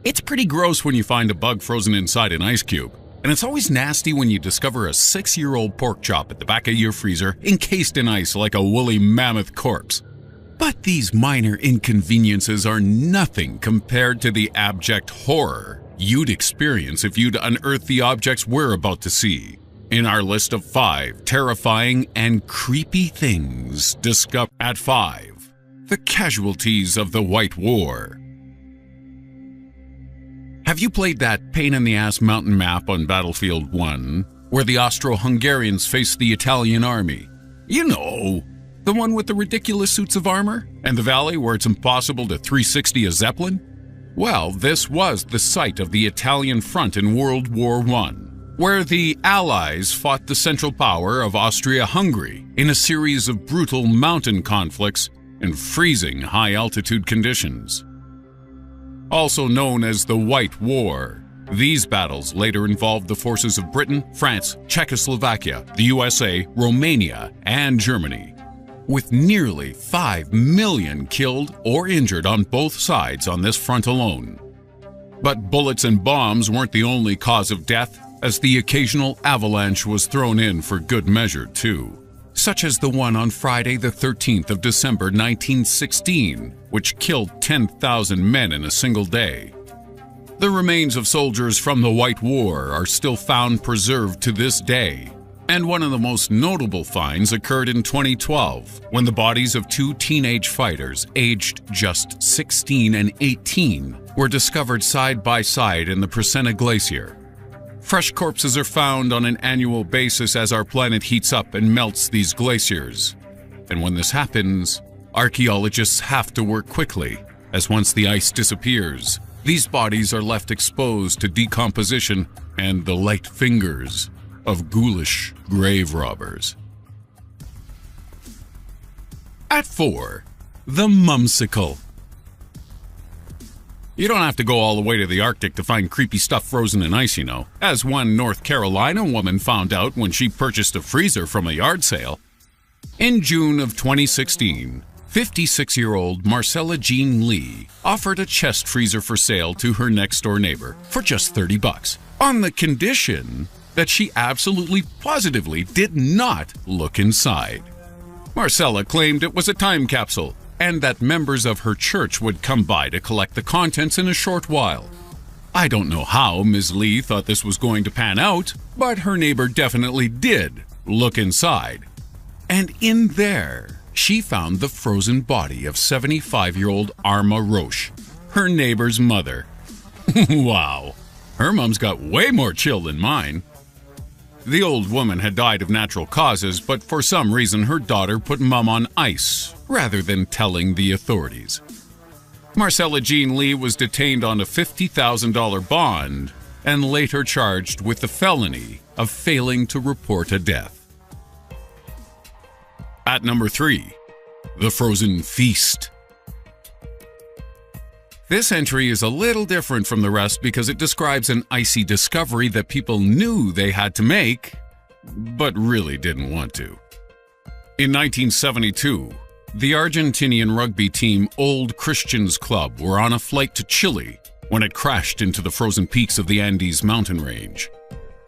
It's pretty gross when you find a bug frozen inside an ice cube, and it's always nasty when you discover a 6-year-old pork chop at the back of your freezer encased in ice like a woolly mammoth corpse. But these minor inconveniences are nothing compared to the abject horror you'd experience if you'd unearth the objects we're about to see in our list of 5 terrifying and creepy things discovered. At 5, the casualties of the White War. Have you played that pain-in-the-ass mountain map on Battlefield 1, where the Austro-Hungarians faced the Italian army? You know, the one with the ridiculous suits of armor, and the valley where it's impossible to 360 a Zeppelin? Well, this was the site of the Italian front in World War I, where the Allies fought the central power of Austria-Hungary in a series of brutal mountain conflicts and freezing high-altitude conditions. Also known as the White War, these battles later involved the forces of Britain, France, Czechoslovakia, the USA, Romania, and Germany, with nearly 5 million killed or injured on both sides on this front alone. But bullets and bombs weren't the only cause of death, as the occasional avalanche was thrown in for good measure too, such as the one on Friday the 13th of December 1916, which killed 10,000 men in a single day. The remains of soldiers from the White War are still found preserved to this day, and one of the most notable finds occurred in 2012, when the bodies of 2 teenage fighters aged just 16 and 18 were discovered side by side in the Presena Glacier. Fresh corpses are found on an annual basis as our planet heats up and melts these glaciers. And when this happens, archaeologists have to work quickly, as once the ice disappears, these bodies are left exposed to decomposition and the light fingers of ghoulish grave robbers. At 4, the Mumsicle. You don't have to go all the way to the Arctic to find creepy stuff frozen in ice, you know, as one North Carolina woman found out when she purchased a freezer from a yard sale. In June of 2016, 56-year-old Marcella Jean Lee offered a chest freezer for sale to her next-door neighbor for just $30, on the condition that she absolutely positively did not look inside. Marcella claimed it was a time capsule, and that members of her church would come by to collect the contents in a short while. I don't know how Ms. Lee thought this was going to pan out, but her neighbor definitely did look inside. And in there, she found the frozen body of 75-year-old Arma Roche, her neighbor's mother. Wow, her mom's got way more chill than mine. The old woman had died of natural causes, but for some reason her daughter put Mom on ice rather than telling the authorities. Marcella Jean Lee was detained on a $50,000 bond and later charged with the felony of failing to report a death. At number 3, the Frozen Feast. This entry is a little different from the rest because it describes an icy discovery that people knew they had to make, but really didn't want to. In 1972, the Argentinian rugby team Old Christians Club were on a flight to Chile when it crashed into the frozen peaks of the Andes mountain range.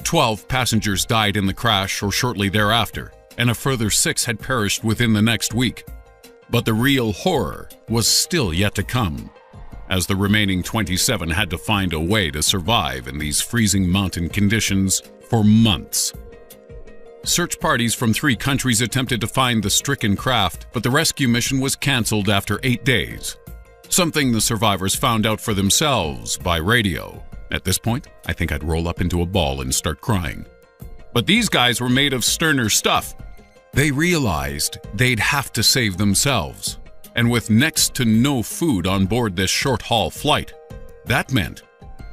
12 passengers died in the crash or shortly thereafter, and a further 6 had perished within the next week. But the real horror was still yet to come, as the remaining 27 had to find a way to survive in these freezing mountain conditions for months. Search parties from 3 countries attempted to find the stricken craft, but the rescue mission was canceled after 8 days, something the survivors found out for themselves by radio. At this point, I think I'd roll up into a ball and start crying. But these guys were made of sterner stuff. They realized they'd have to save themselves. And with next to no food on board this short-haul flight, that meant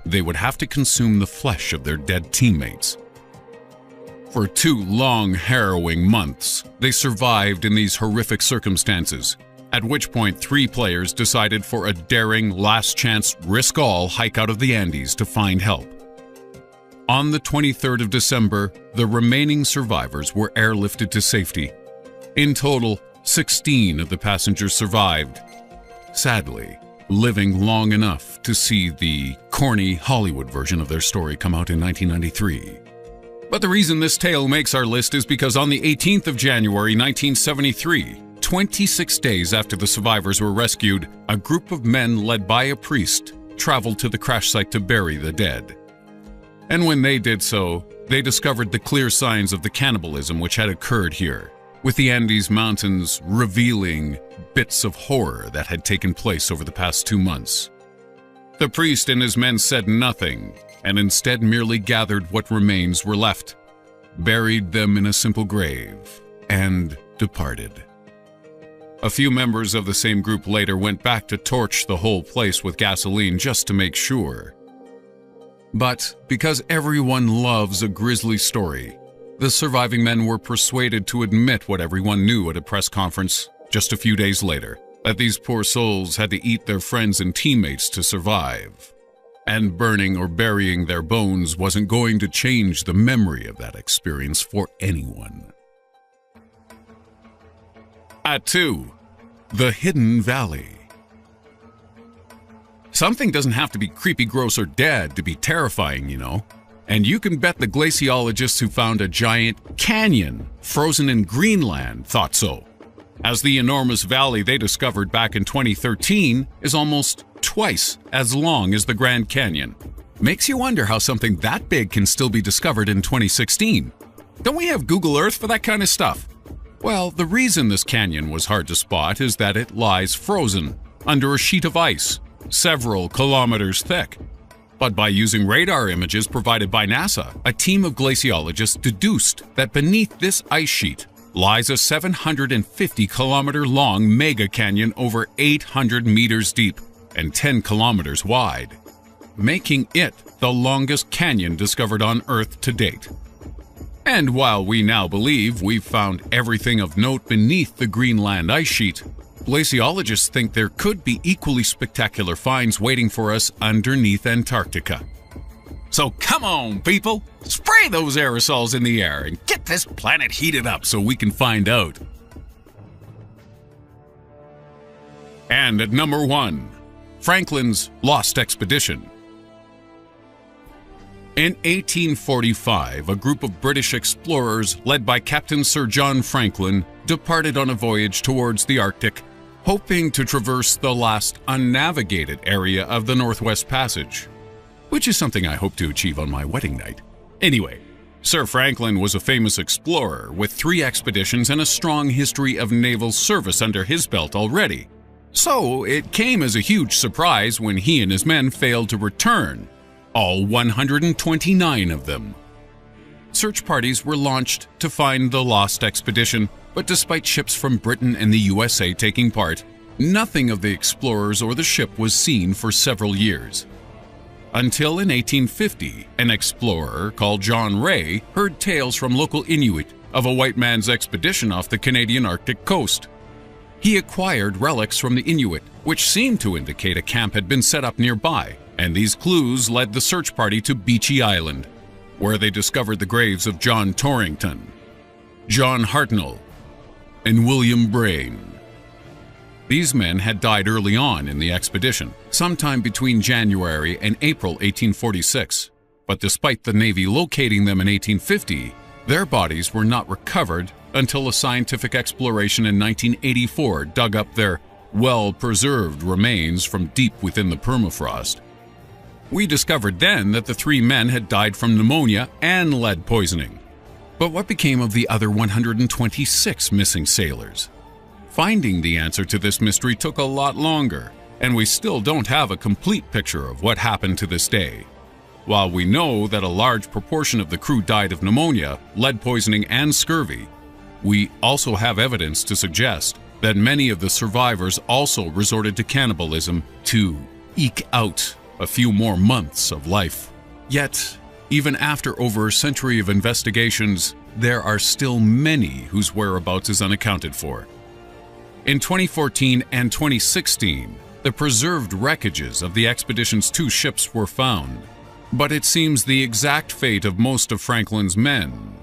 they would have to consume the flesh of their dead teammates. For 2 long, harrowing months, they survived in these horrific circumstances, at which point 3 players decided for a daring, last-chance, risk-all hike out of the Andes to find help. On the 23rd of December, the remaining survivors were airlifted to safety. In total, 16 of the passengers survived. Sadly, living long enough to see the corny Hollywood version of their story come out in 1993. But the reason this tale makes our list is because on the 18th of January 1973, 26 days after the survivors were rescued, a group of men led by a priest traveled to the crash site to bury the dead. And when they did so, they discovered the clear signs of the cannibalism which had occurred here, with the Andes Mountains revealing bits of horror that had taken place over the past 2 months. The priest and his men said nothing, and instead merely gathered what remains were left, buried them in a simple grave, and departed. A few members of the same group later went back to torch the whole place with gasoline just to make sure. But because everyone loves a grisly story, the surviving men were persuaded to admit what everyone knew at a press conference just a few days later, that these poor souls had to eat their friends and teammates to survive. And burning or burying their bones wasn't going to change the memory of that experience for anyone. At 2, the Hidden Valley. Something doesn't have to be creepy, gross, or dead to be terrifying, you know. And you can bet the glaciologists who found a giant canyon frozen in Greenland thought so, as the enormous valley they discovered back in 2013 is almost twice as long as the Grand Canyon. Makes you wonder how something that big can still be discovered in 2016. Don't we have Google Earth for that kind of stuff? Well, the reason this canyon was hard to spot is that it lies frozen under a sheet of ice, several kilometers thick. But by using radar images provided by NASA, a team of glaciologists deduced that beneath this ice sheet lies a 750-kilometer-long mega canyon over 800 meters deep and 10 kilometers wide, making it the longest canyon discovered on Earth to date. And while we now believe we've found everything of note beneath the Greenland ice sheet, glaciologists think there could be equally spectacular finds waiting for us underneath Antarctica. So come on, people! Spray those aerosols in the air and get this planet heated up so we can find out. And at number 1, Franklin's Lost Expedition. In 1845, a group of British explorers led by Captain Sir John Franklin departed on a voyage towards the Arctic, hoping to traverse the last unnavigated area of the Northwest Passage, which is something I hope to achieve on my wedding night. Anyway, Sir Franklin was a famous explorer with 3 expeditions and a strong history of naval service under his belt already. So it came as a huge surprise when he and his men failed to return, all 129 of them. Search parties were launched to find the lost expedition, but despite ships from Britain and the USA taking part, nothing of the explorers or the ship was seen for several years. Until in 1850, an explorer called John Ray heard tales from local Inuit of a white man's expedition off the Canadian Arctic coast. He acquired relics from the Inuit, which seemed to indicate a camp had been set up nearby, and these clues led the search party to Beechey Island, where they discovered the graves of John Torrington, John Hartnell, and William Brain. These men had died early on in the expedition, sometime between January and April 1846, but despite the Navy locating them in 1850, their bodies were not recovered until a scientific exploration in 1984 dug up their well-preserved remains from deep within the permafrost. We discovered then that the 3 men had died from pneumonia and lead poisoning. But what became of the other 126 missing sailors? Finding the answer to this mystery took a lot longer, and we still don't have a complete picture of what happened to this day. While we know that a large proportion of the crew died of pneumonia, lead poisoning, and scurvy, we also have evidence to suggest that many of the survivors also resorted to cannibalism to eke out a few more months of life. Yet, even after over a century of investigations, there are still many whose whereabouts is unaccounted for. In 2014 and 2016, the preserved wreckages of the expedition's 2 ships were found, but it seems the exact fate of most of Franklin's men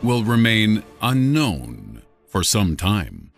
will remain unknown for some time.